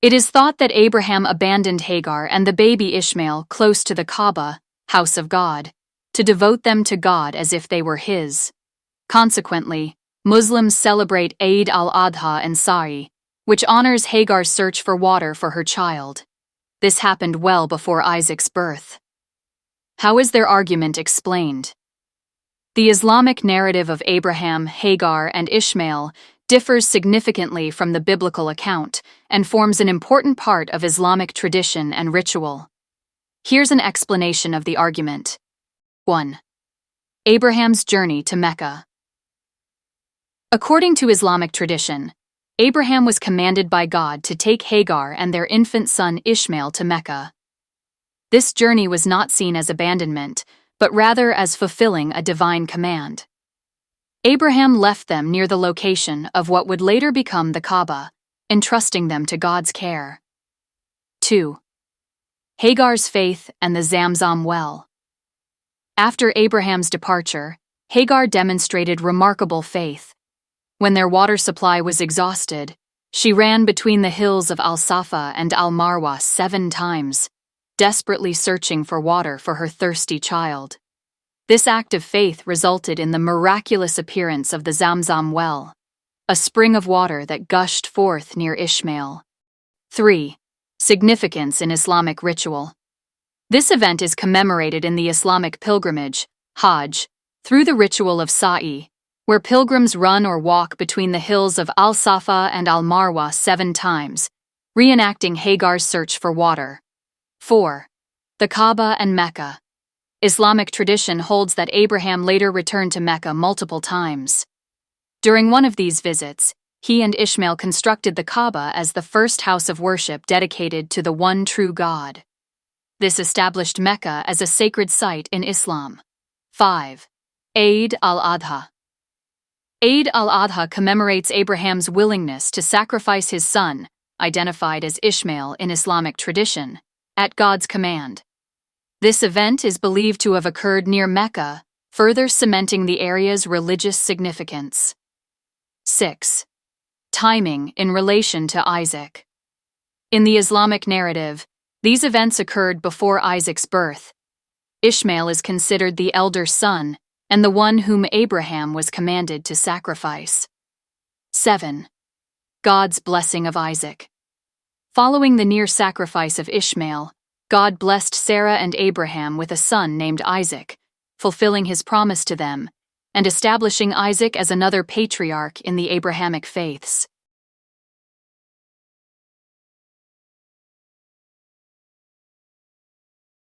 It is thought that Abraham abandoned Hagar and the baby Ishmael close to the Kaaba, house of God, to devote them to God as if they were his. Consequently, Muslims celebrate Eid al-Adha and Sa'i, which honors Hagar's search for water for her child. This happened well before Isaac's birth. How is their argument explained? The Islamic narrative of Abraham, Hagar, and Ishmael differs significantly from the biblical account and forms an important part of Islamic tradition and ritual. Here's an explanation of the argument. 1. Abraham's journey to Mecca. According to Islamic tradition, Abraham was commanded by God to take Hagar and their infant son Ishmael to Mecca. This journey was not seen as abandonment, but rather as fulfilling a divine command. Abraham left them near the location of what would later become the Kaaba, entrusting them to God's care. 2. Hagar's faith and the Zamzam well. After Abraham's departure, Hagar demonstrated remarkable faith. When their water supply was exhausted, she ran between the hills of al-Safa and al-Marwa 7 times, desperately searching for water for her thirsty child. This act of faith resulted in the miraculous appearance of the Zamzam well, a spring of water that gushed forth near Ishmael. 3. Significance in Islamic ritual. This event is commemorated in the Islamic pilgrimage, Hajj, through the ritual of Sa'i, where pilgrims run or walk between the hills of al-Safa and al-Marwa 7 times, reenacting Hagar's search for water. 4. The Kaaba and Mecca. Islamic tradition holds that Abraham later returned to Mecca multiple times. During one of these visits, he and Ishmael constructed the Kaaba as the first house of worship dedicated to the one true God. This established Mecca as a sacred site in Islam. 5. Eid al-Adha. Eid al-Adha commemorates Abraham's willingness to sacrifice his son, identified as Ishmael in Islamic tradition, at God's command. This event is believed to have occurred near Mecca, further cementing the area's religious significance. 6. Timing in relation to Isaac. In the Islamic narrative, these events occurred before Isaac's birth. Ishmael is considered the elder son and the one whom Abraham was commanded to sacrifice. 7. God's blessing of Isaac. Following the near sacrifice of Ishmael, God blessed Sarah and Abraham with a son named Isaac, fulfilling his promise to them, and establishing Isaac as another patriarch in the Abrahamic faiths.